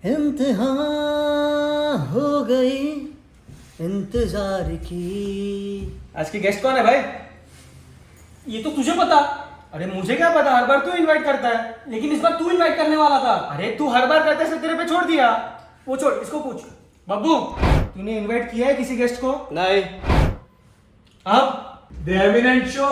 इंतहा हो गई इंतजार की। आज की गेस्ट कौन है भाई? ये तो तुझे पता। अरे मुझे क्या पता, हर बार तू इनवाइट करता है। लेकिन इस बार तू इनवाइट करने वाला था। अरे तू हर बार करते से तेरे पे छोड़ दिया। वो छोड़, इसको पूछ। बब्बू, तूने इनवाइट किया है किसी गेस्ट को? नहीं। अब द एमिनेंट शो।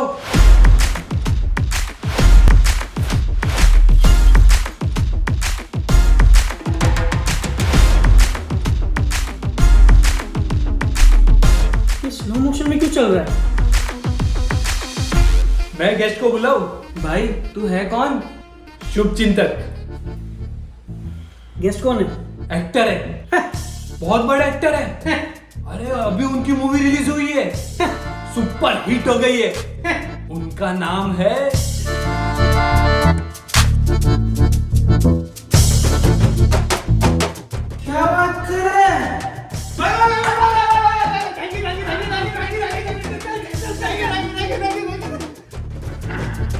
ये स्लो मोशन में क्यों चल रहा है? मैं गेस्ट को बुलाऊं? भाई तू है कौन? शुभ चिंतक। गेस्ट कौन है? एक्टर है, बहुत बड़ा एक्टर है। अरे अभी उनकी मूवी रिलीज हुई है, सुपर हिट हो गई है। उनका नाम है क्या बात कर रहे हैं?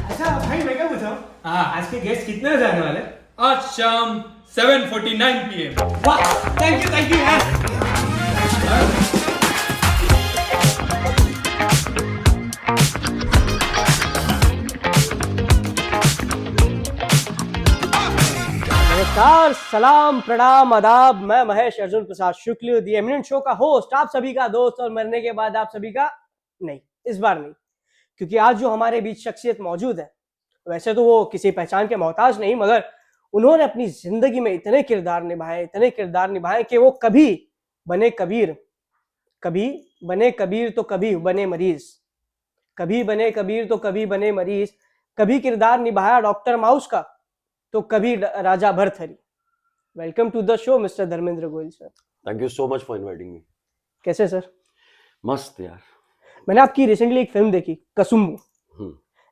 अच्छा भाई, मैं क्या पूछा? हाँ, आज के गेस्ट कितने बजे आने वाले? आज शाम 7:49 PM। वाह, थैंक यू यार। नमस्कार, सलाम, प्रणाम, आदाब। मैं महेश अर्जुन प्रसाद शुक्ल, दी एमिनेंट शो का होस्ट, आप सभी का दोस्त, और मरने के बाद आप सभी का नहीं, इस बार नहीं, क्योंकि आज जो हमारे बीच शख्सियत मौजूद है, वैसे तो वो किसी पहचान के मोहताज नहीं, मगर उन्होंने अपनी जिंदगी में इतने किरदार निभाए कि वो कभी बने कबीर तो कभी बने मरीज, कभी बने कबीर तो कभी बने मरीज, कभी किरदार निभाया डॉक्टर माउस का तो कभी राजा Bharthari. Welcome to the show mister Dharmendra Goyal sir. Thank you so much for inviting me. कैसे सर? मस्त यार। मैंने आपकी रिसेंटली एक फिल्म देखी, कसुम्बू,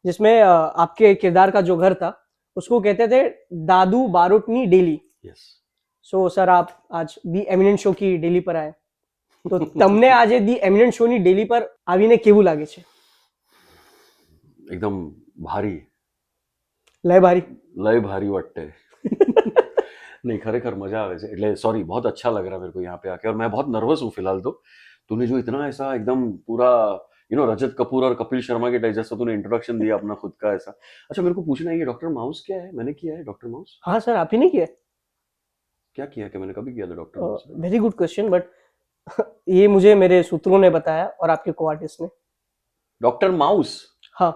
जिसमें आपके किरदार का जो घर था उसको कहते थे दादू बारोटनी डेली। यस। सो सर, आप आज दी एमिनेंट शो की डेली पर आए, तो તમને આજે दी एमिनेंट शो ની ડેલી પર આવીને કેવું લાગે છે? एकदम भारी લય ભારી वाटते नहीं, खरेखर मजा आवे છે। એટલે सॉरी, बहुत अच्छा लग रहा है मेरे को यहाँ पे आके, और मैं बहुत नर्वस हूँ फिलहाल। तो तूने जो इतना ऐसा एकदम पूरा रजत कपूर और कपिल शर्मा के टाइप जैसा तूने इंट्रोडक्शन दिया अपना खुद का ऐसा। अच्छा, मेरे को पूछना है, ये डॉक्टर माउस क्या है? मैंने किया है डॉक्टर माउस? हाँ सर, आप ही नहीं किया? क्या किया है? मैंने कभी किया था doctor mouse? Very good question, but ये मुझे मेरे सूत्रों ने बताया और आपके को आर्टिस्ट ने। Doctor mouse? हाँ।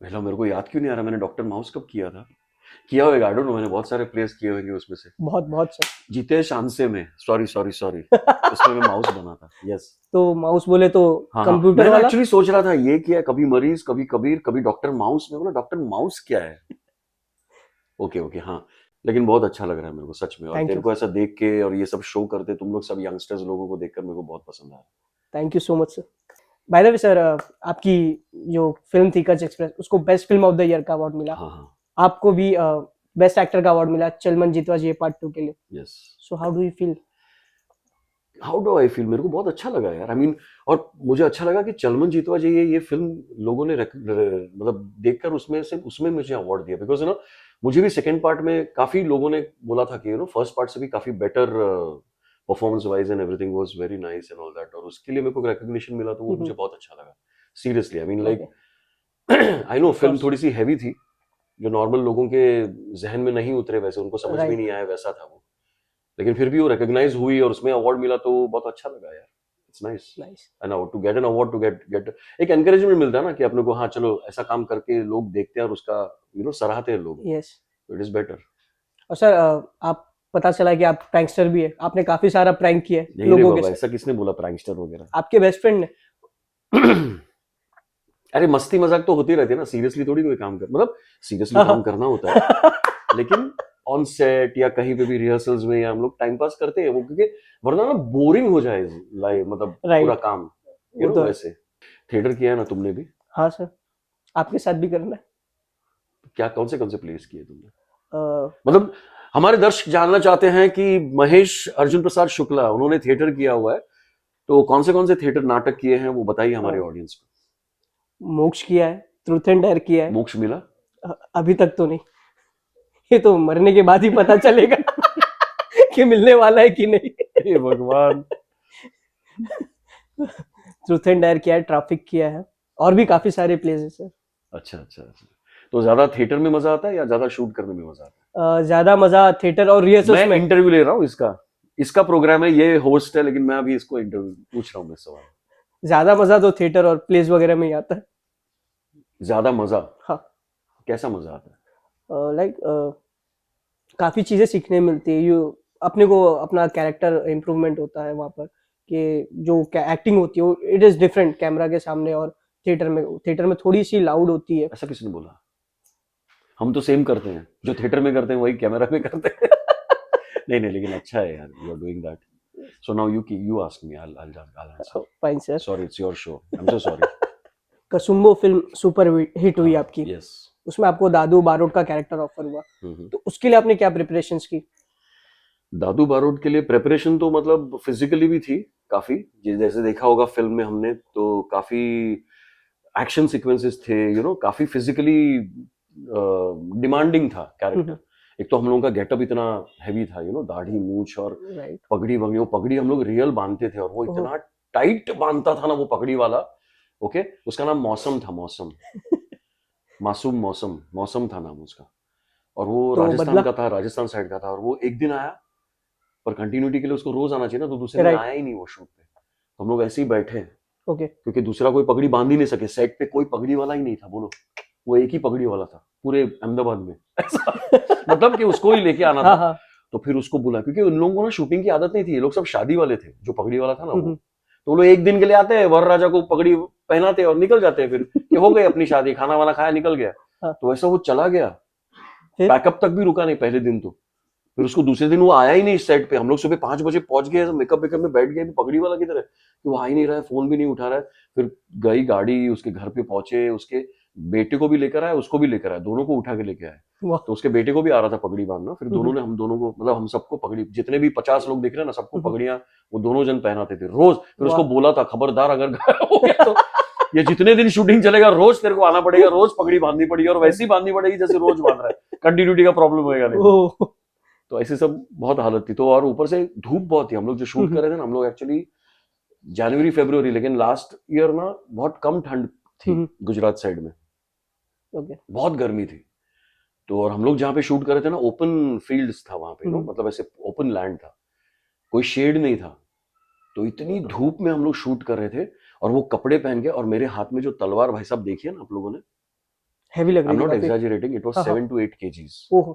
पहला मेरे को याद क्यों नहीं आ रहा, मैंने डॉक्टर माउस कब किया था? किया होगा, आई डोंट नो, मैंने बहुत सारे प्लेस किए होंगे उसमें से। बहुत सर। जीते शानसे में, सॉरी उसमें मैं माउस बना था। यस। तो माउस बोले तो हाँ, कंप्यूटर मैं वाला। एक्चुअली सोच रहा था ये किया है, कभी मरीज, कभी कबीर, कभी डॉक्टर माउस। में बोला डॉक्टर माउस क्या है? ओके, हाँ, लेकिन बहुत अच्छा लग रहा है मेरे को सच में। और तेरे को ऐसा देख के और ये सब शो करते तुम लोग सब यंगस्टर्स लोगों को देखकर मेरे को बहुत पसंद आया। Thank you so much sir. By the way sir, आपकी जो फिल्म थी कच एक्सप्रेस, उसको best film of the year का अवार्ड मिला। हाँ। आपको भी बेस्ट एक्टर का अवार्ड मिला चलमन जीतवा जी पार्ट 2 के लिए। Yes. So how do you feel? How do I feel? मेरे को बहुत अच्छा लगा यार। आई मीन, और मुझे अच्छा लगा कि चलमन जीतवा जी ये फिल्म लोगों ने मतलब देखकर उसमें मुझे अवार्ड दिया। बिकॉज मुझे भी सेकंड पार्ट में काफी लोगों ने बोला था कि फर्स्ट पार्ट से भी काफी better performance wise and everything was very nice and all that, और उसके लिए मेरे को रिकॉग्निशन मिला तो वो मुझे बहुत अच्छा लगा seriously. I mean like, I know film थोड़ी सी हैवी थी, जो नॉर्मल लोगों के जहन में नहीं उतरे, वैसे उनको समझ में नहीं आया, वैसा था वो, लेकिन फिर भी वो रिकॉग्नाइज हुई और उसमें अवार्ड मिला तो बहुत अच्छा लगा यार। It's nice and to get an award, to get एक एनकरेजमेंट मिलता है ना कि अपने को, हाँ चलो ऐसा काम करके लोग देखते हैं और उसका सराहते हैं लोग। Yes, it is better. और सर, आप पता चला कि आप प्रैंकस्टर भी है, आपने काफी सारा प्रैंक किया है लोगों लोगों के साथ। ऐसा किसने बोला प्रैंकस्टर वगैरह? आपके बेस्ट फ्रेंड ने। अरे मस्ती मजाक तो होती रहती है ना, सीरियसली थोड़ी कोई काम कर, मतलब सीरियसली काम करना होता है, लेकिन ऑन सेट या कहीं पे भी रिहर्सल्स में या हम लोग टाइम पास करते हैं वो, क्योंकि वरना ना बोरिंग हो जाए लाइव, मतलब पूरा काम। तो वैसे थिएटर किया है ना तुमने भी? हाँ सर, आपके साथ भी करना है। क्या कौन से प्लेस किए तुमने? मतलब हमारे दर्शक जानना चाहते हैं कि महेश अर्जुन प्रसाद शुक्ला, उन्होंने थिएटर किया हुआ है, तो कौन से थिएटर नाटक किए हैं वो बताइए हमारे ऑडियंस को। मोक्ष किया है, ट्रूथ एंड डेयर किया है। मोक्ष मिला? अभी तक तो नहीं, ये तो मरने के बाद ही पता चलेगा। कि मिलने वाला है कि नहीं। हे भगवान। ट्रूथ एंड डेयर किया है, ट्रैफिक किया है, और भी काफी सारे प्लेस है सर। अच्छा अच्छा अच्छा। तो ज्यादा थिएटर में मजा आता है या ज्यादा शूट करने में मजा आता है? ज्यादा मजा थिएटर और रिहर्सल्स मैं में। इंटरव्यू ले रहा हूँ इसका प्रोग्राम है, ये होस्ट है, लेकिन मैं अभी इसको इंटरव्यू पूछ रहा हूँ मैं सवाल। ज्यादा मजा तो थिएटर और प्लेस वगैरह में ही आता है। ज्यादा मजा? हाँ। कैसा मजा आता है? लाइक काफी चीजें सीखने मिलती है, यू अपने को अपना कैरेक्टर इम्प्रूवमेंट होता है वहां पर, कि जो एक्टिंग होती है वो इट इज डिफरेंट कैमरा के सामने और थिएटर में थोड़ी सी लाउड होती है। ऐसा किसने बोला? हम तो सेम करते हैं, जो थिएटर में करते हैं वही कैमरा में करते हैं। नहीं नहीं, लेकिन अच्छा है यार, you are doing that. So now you ask me, I'll answer. Fine sir. Sorry, it's your show. I'm so sorry. Kasumbo film super hit हुई आपकी, Yes. उसमें आपको दादू बारोट का कैरेक्टर ऑफर हुआ, हम्म। तो उसके लिए आपने क्या प्रिपरेशंस की? दादू बारोट के लिए प्रेपरेशन तो मतलब फिजिकली भी थी काफी, जैसे देखा होगा फिल्म में हमने, तो काफी एक्शन सीक्वेंसेस थे, काफी फिजिकली डिमांडिंग था कैरेक्टर। एक तो हम लोगों का गेटअप इतना हैवी था, दाढ़ी मूछ और राइट। पगड़ी वगड़ी, वो पगड़ी हम लोग रियल बांधते थे और वो इतना टाइट बांधता था ना वो पगड़ी वाला। ओके, उसका नाम मौसम था, मौसम। मासूम मौसम था नाम उसका। और वो तो राजस्थान बदला? का था, राजस्थान साइड का था, और वो एक दिन आया, पर कंटिन्यूटी के लिए उसको रोज आना चाहिए ना, तो दूसरे दिन Right. आया ही नहीं वो शूट पे। तो हम लोग ऐसे ही बैठे, ओके। क्योंकि दूसरा कोई पगड़ी बांध ही नहीं सके, सेट पे कोई पगड़ी वाला ही नहीं था, बोलो। वो एक ही पगड़ी वाला था पूरे अहमदाबाद में। ऐसा मतलब कि उसको ही लेके आना हाँ था। हाँ। तो फिर उसको बुला, क्योंकि उन लोगों को ना शूटिंग की आदत नहीं थी, ये लोग सब शादी वाले थे, जो पगड़ी वाला था ना वो। हम्म। तो वो लोग एक दिन के लिए आते हैं, वर राजा को पगड़ी पहनाते और निकल जाते हैं, फिर कि हो गई अपनी शादी, खाना वाना खाया, निकल गया। हाँ। तो वैसा वो चला गया, फिर? पैकअप तक भी रुका नहीं पहले दिन। तो फिर उसको दूसरे दिन वो आया ही नहीं सेट पे। हम लोग सुबह 5 बजे पहुंच गए, मेकअप वेकअप में बैठ गए, पगड़ी वाला किधर है, कि वो आ ही नहीं रहा है, फोन भी नहीं उठा रहा है। फिर गई गाड़ी, उसके घर पे पहुंचे, उसके बेटे को भी लेकर आए, उसको भी लेकर आए, दोनों को उठा के लेके आए। वाह। तो उसके बेटे को भी आ रहा था पगड़ी बांधना, फिर दोनों ने, हम दोनों को, मतलब हम सबको पगड़ी, जितने भी 50 लोग दिख रहे हैं ना, सबको पगड़ियां वो दोनों जन पहनाते थे रोज। फिर उसको बोला था, खबरदार अगर गायब हो गया तो ये जितने दिन शूटिंग चलेगा रोज तेरे को आना पड़ेगा, रोज पगड़ी बांधनी पड़ेगी, और वैसी बांधनी पड़ेगी जैसे रोज बांध रहा है, कंटिन्यूटी का प्रॉब्लम होएगा नहीं। ओह। तो ऐसे सब बहुत हालत थी। तो और ऊपर से धूप बहुत थी, हम लोग जो शूट कर रहे थे ना, हम लोग एक्चुअली जनवरी फरवरी, लेकिन लास्ट ईयर ना बहुत कम ठंड थी गुजरात साइड में, ओके। बहुत गर्मी थी। तो और हम लोग जहाँ पे शूट कर रहे थे ना, ओपन फील्ड्स था वहां पे, मतलब ऐसे ओपन लैंड था, कोई शेड नहीं था। तो इतनी धूप में हम लोग शूट कर रहे थे, और वो कपड़े पहन के, और मेरे हाथ में जो तलवार, भाई साहब देखिए ना आप लोगों ने, हैवी लग आई एम रही नॉट थी काफी। एग्जैजरेटिंग, इट वाज हाँ, हाँ। 7 to 8 kgs, ओह।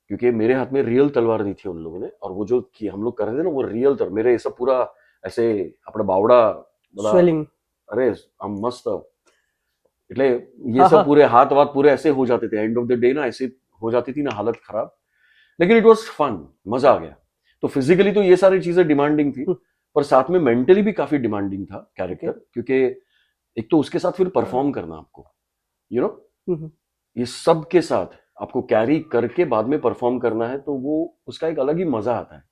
क्योंकि मेरे हाथ में रियल तलवार दी थी उन लोगों ने, और वो जो कि हम लोग कर रहे थे ना, वो रियल तलवार, मेरे ऐसा पूरा ऐसे अपना बावड़ा बड़ा, स्वेलिंग। अरे हम मस्त, એટલે ये हाँ, सब हाँ। पूरे हाथ वाथ पूरे ऐसे हो जाते थे, एंड ऑफ द डे ना ऐसे हो जाती थी ना हालत खराब, लेकिन इट वाज फन, मजा आ गया। तो फिजिकली तो ये सारी चीजें डिमांडिंग थी, पर साथ में मेंटली भी काफी डिमांडिंग था कैरेक्टर, क्योंकि एक तो उसके साथ फिर परफॉर्म करना आपको, ये सब के साथ आपको कैरी करके बाद में परफॉर्म करना है, तो वो उसका एक अलग ही मजा आता है।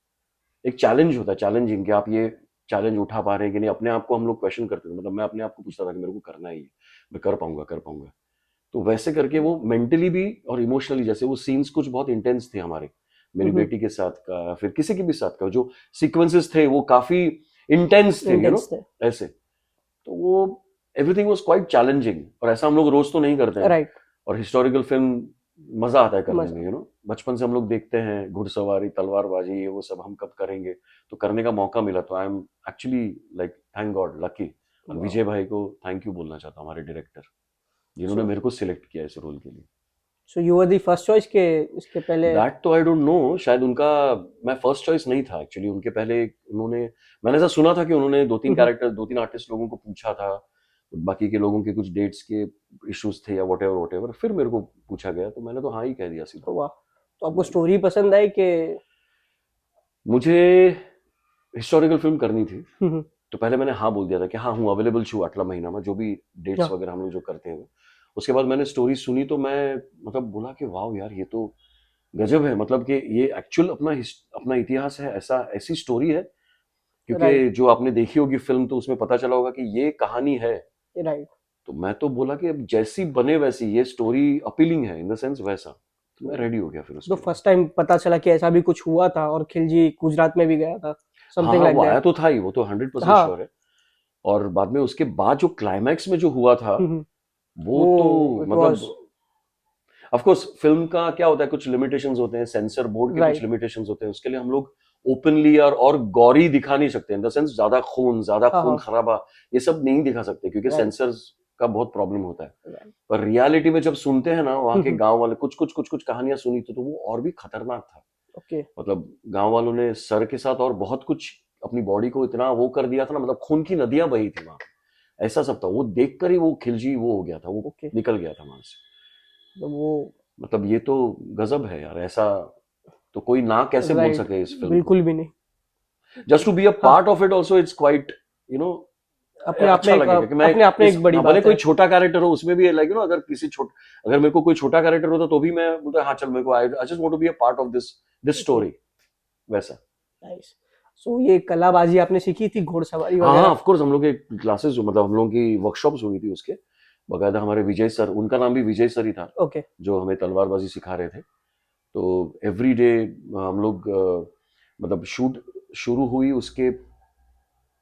एक चैलेंज होता है, चैलेंजिंग, कि आप ये चैलेंज उठा पा रहे हैं कि नहीं। अपने आप को हम लोग क्वेश्चन करते थे, मतलब मैं अपने आप को पूछता था कि मेरे को करना ही है, मैं कर पाऊंगा। तो वैसे करके वो मेंटली भी और इमोशनली, जैसे वो सीन्स कुछ बहुत इंटेंस थे हमारे, मेरी बेटी के साथ का, फिर किसी के भी साथ का, जो सीक्वेंसेस थे वो काफी इंटेंस थे, ऐसे। तो वो एवरीथिंग वाज क्वाइट चैलेंजिंग, और ऐसा हम लोग रोज तो नहीं करते हैं। राइट। और हिस्टोरिकल फिल्म मजा आता है करने में, बचपन से हम लोग देखते हैं घुड़सवारी, तलवारबाजी, ये वो सब हम कब करेंगे, तो करने का मौका मिला, तो I am actually like thank God lucky. Vijay भाई को थैंक यू बोलना चाहता हूँ, हमारे डायरेक्टर, जिन्होंने मेरे को सिलेक्ट किया इस रोल के लिए। So you were the first choice के इसके पहले? दैट तो आई डोंट नो, शायद उनका, मैं फर्स्ट चॉइस नहीं था एक्चुअली। उनके पहले उन्होंने, मैंने ऐसा सुना था कि उन्होंने 2-3 कैरेक्टर, 2-3 आर्टिस्ट लोगों को पूछा था, बाकी के लोगों के कुछ डेट्स के इश्यूज थे या व्हाटएवर, फिर मेरे को पूछा गया, तो मैंने तो हाँ ही कह दिया सीधा। वाह। तो आपको स्टोरी पसंद आई कि? मुझे हिस्टोरिकल फिल्म करनी थी, तो पहले मैंने हाँ बोल दिया था कि हाँ हूँ अवेलेबल छू अगला महीना में, जो भी डेट्स वगैरह हम लोग जो करते हैं। उसके बाद मैंने स्टोरी सुनी, तो मैं मतलब बोला कि वाह यार, ये तो गजब है, मतलब कि ये एक्चुअल अपना इतिहास है, ऐसी स्टोरी है, क्योंकि जो आपने देखी होगी फिल्म, तो उसमें पता चला होगा कि ये कहानी है। राइट। तो मैं तो बोला कि अब जैसी बने वैसी, ये स्टोरी अपीलिंग है इन द सेंस वैसा, तो मैं रेडी हो गया फिर तो उसके लिए। फर्स्ट टाइम पता चला कि ऐसा भी कुछ हुआ था और खिलजी गुजरात में भी गया था, हाँ समथिंग हाँ लाइक वो आया दैट। तो था ही, वो तो 100% हाँ। श्योर है। और बाद में उसके बाद जो क्लाइमैक्स में जो हुआ था हम्म, वो तो इट वाज मतलब ऑफ कोर्स फिल्म का क्या होता है, कुछ लिमिटेशंस होते हैं, सेंसर बोर्ड के कुछ राइट। लिमिटेशंस होते हैं, उसके लिए हम लोग ओपनली और गौरी दिखा नहीं सकते, इन द सेंस ज्यादा हाँ खून हाँ खराबा ये सब नहीं दिखा सकते क्योंकि राइट सेंसर्स का बहुत प्रॉब्लम होता है। राइट। पर रियलिटी में जब सुनते हैं ना वहाँ के हम्म, गांव वाले कुछ कहानियां सुनी तो वो और भी खतरनाक था। ओके मतलब गांव वालों ने सर के साथ और बहुत कुछ अपनी बॉडी को इतना वो कर दिया था ना, मतलब खून की नदियां बही थी वहां, ऐसा सब था। वो देखकर ही वो खिलजी वो हो गया था, वो ओके। निकल गया था वहां से। तो वो मतलब ये तो गजब है यार, ऐसा तो कोई ना कैसे बोल राइट, सके इस फिल्म को। बिल्कुल भी नहीं। जस्ट टू बी अ हाँ, part of it also it's quite you know अपने आप में अच्छा एक लगेगा कि मैं अपने आप में इस एक बड़ी भले बात कोई है। छोटा कैरेक्टर हो उसमें भी लाइक अगर अगर मेरे को कोई छोटा कैरेक्टर होता तो भी मैं बोलता हाँ चल मेरे को I just want to be a part of this this okay story वैसा। नाइस। सो ये कलाबाजी आपने सीखी थी, घोड़सवारी हाँ हाँ वगैरह? ऑफ कोर्स हम लोग के क्लासेस मतलब हम लोग की वर्कशॉप्स हुई थी उसके, बकायदा हमारे विजय सर, उनका नाम भी विजय सर ही था, ओके जो हमें तलवारबाजी सिखा रहे थे। तो एवरी डे हम लोग मतलब शूट शुरू हुई उसके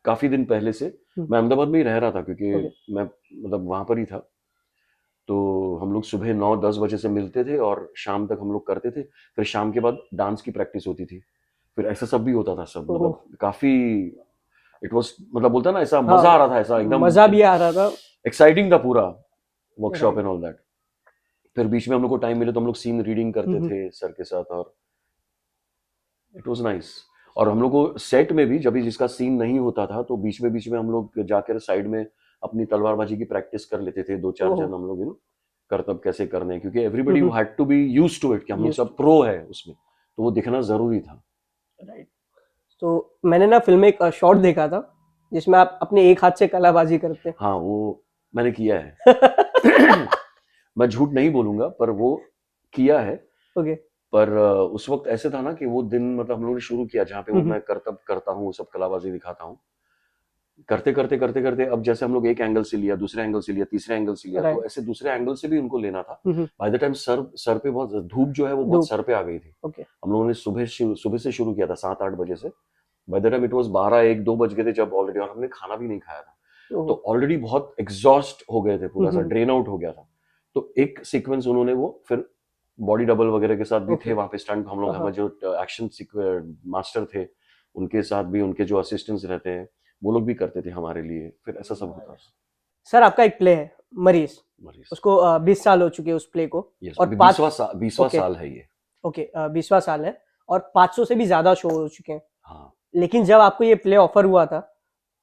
काफी दिन पहले से। मैं अहमदाबाद में ही रह रहा था क्योंकि ओके मैं मतलब वहां पर ही था। तो हम लोग सुबह 9-10 बजे से मिलते थे और शाम तक हम लोग करते थे। फिर शाम के बाद डांस की प्रैक्टिस होती थी, फिर ऐसा सब भी होता था सब, ओह मतलब काफी इट वाज मतलब बोलता ना ऐसा हाँ, मजा आ रहा था, ऐसा एकदम मजा भी आ रहा था। एक्साइटिंग था पूरा workshop right. And all that. फिर बीच में हम लोग को टाइम मिले तो हम लोग सीन रीडिंग करते हम्म, थे सर के साथ और इट वाज नाइस। और हम लोग को सेट में भी जब भी जिसका सीन नहीं होता था तो बीच में हम लोग जाकर साइड में अपनी तलवारबाजी की प्रैक्टिस कर लेते थे, 2-4 ओह जन हम लोग करतब कैसे करने हैं, क्योंकि everybody had to be used to it कि हम लोग यूज्ड सब प्रो है उसमें, तो वो दिखना जरूरी था। राइट। तो मैंने ना फिल्म में एक शॉट देखा था जिसमें आप अपने एक हाथ से कलाबाजी करते हाँ वो मैंने किया है। हैं। मैं झूठ नहीं बोलूंगा पर वो किया है। ओके पर उस वक्त ऐसे था ना कि वो दिन मतलब हम लोगों ने शुरू किया जहाँ पे वो मैं करतब करता हूँ, सब कलाबाजी दिखाता हूँ, करते करते अब जैसे हम लोग एक एंगल से लिया, दूसरे एंगल से लिया, तीसरे एंगल से लिया, तो राइट। ऐसे दूसरे एंगल से भी उनको लेना था। बाय द टाइम सर पे बहुत धूप जो है वो बहुत धूप सर पे आ गई थी। ओके हम लोगों ने सुबह से शुरू किया था 7-8 बजे से। By the time it was 12-1-2 बज गए थे जब ऑलरेडी, और हमने खाना भी नहीं खाया था, तो ओह ऑलरेडी बहुत एग्जॉस्ट हो गए थे, पूरा सा ड्रेन आउट हो गया था। तो एक सीक्वेंस उन्होंने वो फिर बॉडी डबल वगैरह के साथ भी थे ओके वहां पे स्टंट, हम लोग हाँ हमारे जो एक्शन मास्टर थे उनके साथ भी, उनके जो असिस्टेंट्स रहते हैं वो लोग भी करते थे हमारे लिए, फिर ऐसा सब होता। सर आपका एक प्ले है मरीज, मरीज उसको 20 साल हो चुके हैं उस प्ले को यस, और अभी पाँच 20वां ओके साल है ये। ओके 20वां साल है और 500 से भी ज्यादा शो हो चुके हैं। हाँ लेकिन जब आपको ये प्ले ऑफर हुआ था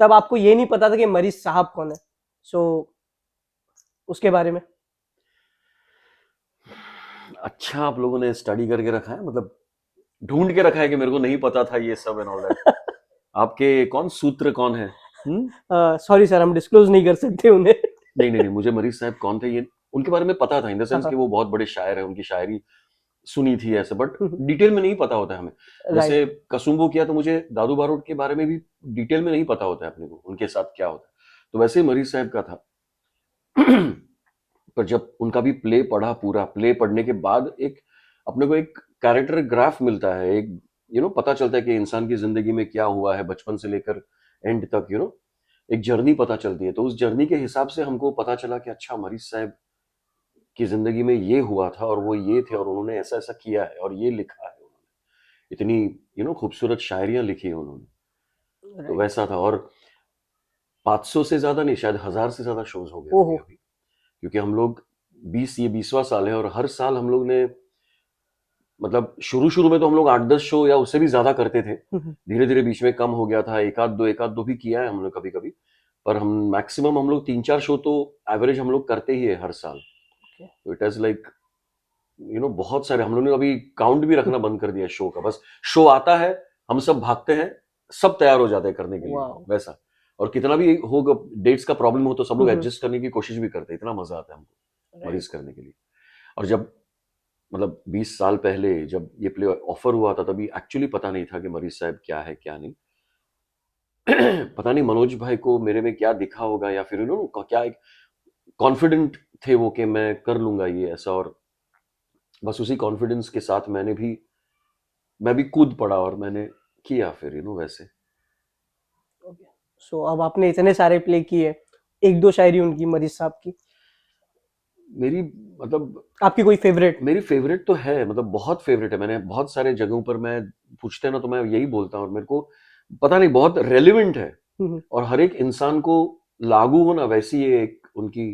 तब आपको ये नहीं पता था कि मरीज साहब कौन है। सो उसके बारे में अच्छा, आप लोगों ने स्टडी करके रखा है, मतलब ढूंढ के रखा है कि मेरे को नहीं पता था ये सब एंड ऑल दैट। आपके कौन सूत्र कौन है? सॉरी सर, हम डिस्क्लोज नहीं कर सकते उन्हें। नहीं, मुझे मरीज साहब कौन थे ये उनके बारे में पता था, इन द सेंस कि वो बहुत बड़े शायर है, उनकी शायरी सुनी थी ऐसे, बट डिटेल में नहीं पता होता है हमें। जैसे राइट कसुम्बो किया तो मुझे दादू बारोट के बारे में भी डिटेल में नहीं पता होता है अपने को, उनके साथ क्या होता है। तो वैसे ही मरीज साहब का था। पर जब उनका भी प्ले पढ़ा, पूरा प्ले पढ़ने के बाद एक अपने को एक कैरेक्टर ग्राफ मिलता है, एक पता चलता है कि इंसान की जिंदगी में क्या हुआ है बचपन से लेकर एंड तक, एक जर्नी पता चलती है। तो उस जर्नी के हिसाब से हमको पता चला कि अच्छा मरीज साहब की जिंदगी में ये हुआ था और वो ये थे और उन्होंने ऐसा ऐसा किया है और ये लिखा है उन्होंने, इतनी खूबसूरत शायरियां लिखी है उन्होंने। तो वैसा था। और 500 से ज्यादा नहीं, शायद 1000 से ज्यादा शोज हो गए होंगे ओहो अभी, क्योंकि हम लोग 20वां साल है और हर साल हम लोग ने मतलब शुरू में तो हम लोग 8-10 शो या उससे भी ज्यादा करते थे, धीरे धीरे बीच में कम हो गया था, एक आध दो भी किया है हमने कभी कभी, पर हम मैक्सिमम हम लोग 3-4 शो तो एवरेज हम लोग करते ही है हर साल। तो इट इज लाइक बहुत सारे हम लोग ने अभी काउंट भी रखना बंद कर दिया शो का, बस शो आता है हम सब भागते हैं, सब तैयार हो जाते हैं करने के लिए वाओ वैसा। और कितना भी होगा डेट्स का प्रॉब्लम हो तो सब लोग एडजस्ट करने की कोशिश भी करते हैं, इतना मजा आता है हमको मरीज करने के लिए। और जब मतलब 20 साल पहले जब ये प्ले ऑफर हुआ था तभी एक्चुअली पता नहीं था कि मरीज साहब क्या है क्या नहीं। पता नहीं मनोज भाई को मेरे में क्या दिखा होगा, या फिर क्या एक कॉन्फिडेंट थे वो कि मैं कर लूंगा ये ऐसा। और बस उसी कॉन्फिडेंस के साथ मैं भी कूद पड़ा और मैंने किया फिर वैसे। सो अब आपने इतने सारे प्ले किए, एक दो शायरी उनकी मरीज साहब की, मेरी मतलब आपकी कोई फेवरेट? मेरी फेवरेट तो है, मतलब बहुत फेवरेट है। मैंने बहुत सारे जगहों पर मैं पूछते हैं ना तो मैं यही बोलता हूँ, और मेरे को पता नहीं बहुत रेलिवेंट है और हर एक इंसान को लागू हो ना, वैसी ये एक उनकी,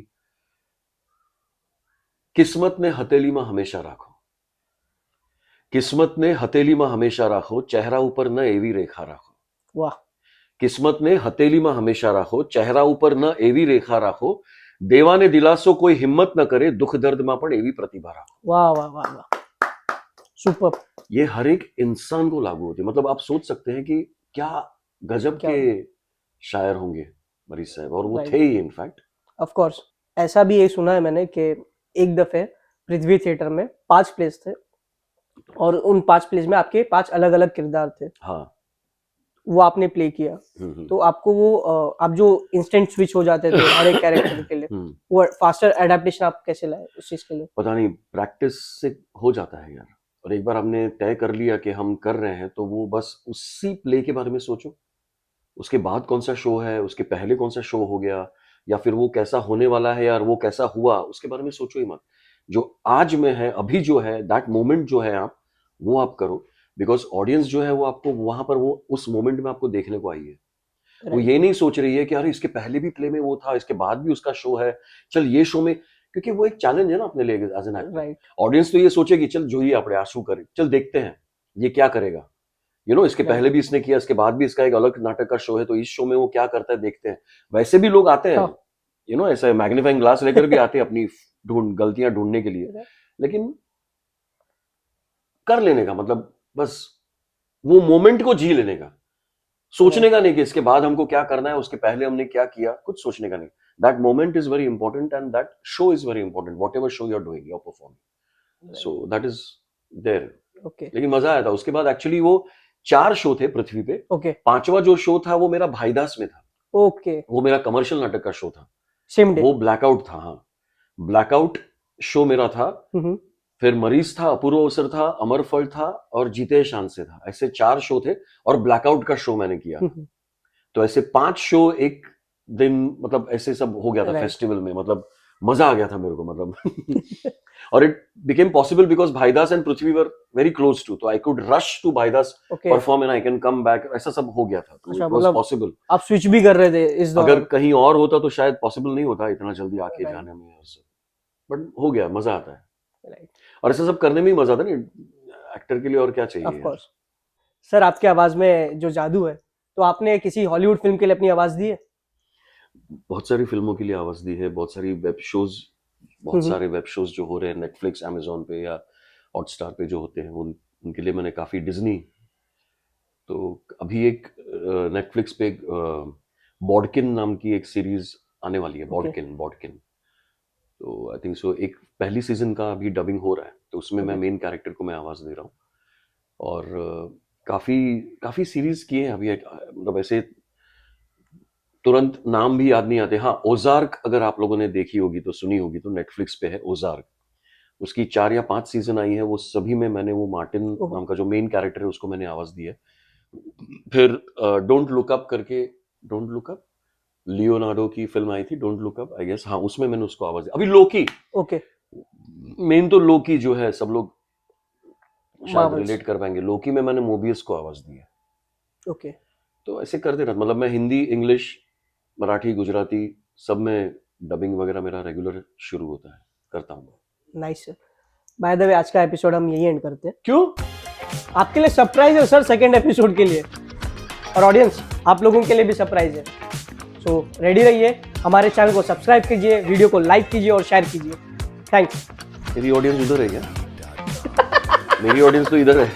किस्मत ने हथेली में हमेशा राखो, किस्मत ने हथेली में हमेशा राखो, चेहरा ऊपर न एवी रेखा राखो। वाह, किस्मत ने हथेली में हमेशा राखो, चेहरा ऊपर न एवी रेखा राखो, देवाने दिलासो कोई हिम्मत न करे, दुख दर्द में पण एवी प्रतिभा राखो। वाह वाह वाह वाह, सुपर। ये हर एक इंसान को लागू होती है। मतलब आप सोच सकते हैं कि क्या गजब क्या के शायर होंगे मरीज साहब, और वो Right. थे ही इनफैक्ट। ऑफ कोर्स, ऐसा भी ये सुना है मैंने कि एक दफे पृथ्वी थिएटर में 5 प्लेस थे और उन 5 प्लेस में आपके 5 अलग अलग किरदार थे, हाँ। वो आपने प्ले किया। तो आपको वो आप जो इंस्टेंट स्विच हो जाते थे हर एक कैरेक्टर के लिए, वो फास्टर एडेप्टेशन आप कैसे लाए उस चीज के लिए? पता नहीं, प्रैक्टिस से हो जाता है यार। और एक बार हमने तय कर लिया कि हम कर रहे हैं तो वो बस उसी प्ले के बारे में सोचो, उसके बाद कौन सा शो है, उसके पहले कौन सा शो हो गया, या फिर वो कैसा होने वाला है यार, वो कैसा हुआ, उसके बारे में सोचो ही मत। जो आज में है, अभी जो है, दैट मोमेंट जो है आप वो आप करो, बिकॉज ऑडियंस जो है वो आपको वहां पर वो उस मोमेंट में आपको देखने को आई है। वो ये नहीं सोच रही है कि अरे इसके पहले भी प्ले में वो था, इसके बाद भी उसका शो है, चल ये शो में, क्योंकि वो एक चैलेंज है ना अपने लिए एज एन एक्टर। ऑडियंस तो ये सोचेगी चल जो ही अपने आंसू करे, चल देखते हैं ये क्या करेगा, इसके पहले भी इसने किया, इसके बाद भी इसका एक अलग नाटक का शो है, तो इस शो में वो क्या करता है देखते हैं। वैसे भी लोग आते हैं ऐसा मैग्नीफाइंग ग्लास लेकर भी आते हैं अपनी गलतियां ढूंढने के लिए, लेकिन कर लेने का मतलब बस वो मोमेंट को जी लेने का, सोचने का नहीं कि इसके बाद हमको क्या करना है, उसके पहले हमने क्या किया, कुछ सोचने का नहीं। That moment is very important and that show is very important, whatever show you are doing, you are performing, so that is there. लेकिन मजा आया था। उसके बाद एक्चुअली वो 4 शो थे पृथ्वी पे। 5वां जो शो था वो मेरा भाईदास में था। वो मेरा कमर्शियल नाटक का शो था, वो ब्लैकआउट था। हाँ, ब्लैकआउट शो मेरा था। फिर मरीज था, अपूर्व अवसर था, अमर फल था और जीते शान से था। ऐसे 4 शो थे और ब्लैकआउट का शो मैंने किया। तो ऐसे 5 शो एक दिन, मतलब ऐसे सब हो गया था फेस्टिवल में। मतलब मजा आ गया था मेरे को, मतलब और it became possible because Bhaidas and Prithvi were very close to, तो I could rush to Bhaidas, perform and I can come back, ऐसा सब हो गया था। तो इट वाज पॉसिबल। आप स्विच भी कर रहे थे इस दौरान? अगर कहीं और होता तो शायद पॉसिबल नहीं होता इतना जल्दी आके जाने में, बट हो गया, मजा आता है। और ऐसा सब करने में ही मजा आता है ना एक्टर के लिए, और क्या चाहिए। Of course. सर, आपकी आवाज में जो जादू है, तो आपने किसी हॉलीवुड फिल्म के लिए अपनी आवाज दी है? बहुत सारी फिल्मों के लिए आवाज दी है, बहुत सारी वेब शोज, बहुत सारे वेब शोज जो हो रहे हैं नेटफ्लिक्स, अमेजोन पे या हॉटस्टार पे जो होते हैं, उनके लिए मैंने काफी, डिज्नी, तो अभी एक नेटफ्लिक्स पे बॉडकिन नाम की एक सीरीज आने वाली है, बॉडकिन। तो आई थिंक सो एक पहली सीजन का अभी डबिंग हो रहा है, तो उसमें मैं मेन कैरेक्टर को मैं आवाज दे रहा हूँ। और काफी सीरीज किए हैं अभी, मतलब ऐसे तुरंत नाम भी याद नहीं आते। हाँ, ओजार्क अगर आप लोगों ने देखी होगी तो सुनी होगी, तो नेटफ्लिक्स पे है ओजार्क। उसकी 4 या 5 सीजन आई है, वो सभी में मैंने वो मार्टिन नाम का जो मेन कैरेक्टर है उसको मैंने आवाज दी है। फिर डोंट लुक अप लियोनार्डो की फिल्म आई थी, don't look up, I guess, हाँ, उसमें मैंने उसको आवाज दी। अभी लोकी, मेन तो लोकी जो है सब लोग शायद रिलेट कर पाएंगे, लोकी में मैंने मोबियस को आवाज दी है। तो ऐसे करते रहते, मतलब मैं हिंदी, इंग्लिश, मराठी, गुजराती सब में डबिंग वगैरह मेरा रेगुलर शुरू होता है, करता हूँ। Nice sir. By the way, आज का एपिसोड हम यही एंड करते हैं। क्यों? आपके लिए सरप्राइज है सर, सेकंड एपिसोड के लिए, और ऑडियंस आप लोगों के लिए भी सरप्राइज है। सो रेडी रहिए, हमारे चैनल को सब्सक्राइब कीजिए, वीडियो को लाइक कीजिए और शेयर कीजिए। थैंक्स। मेरी ऑडियंस उधर है क्या? मेरी ऑडियंस तो इधर है।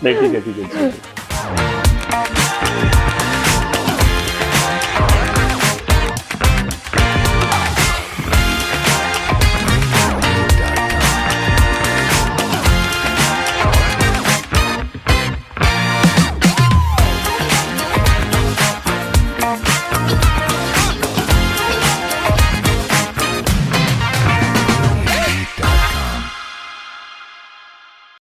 नहीं, ठीक है।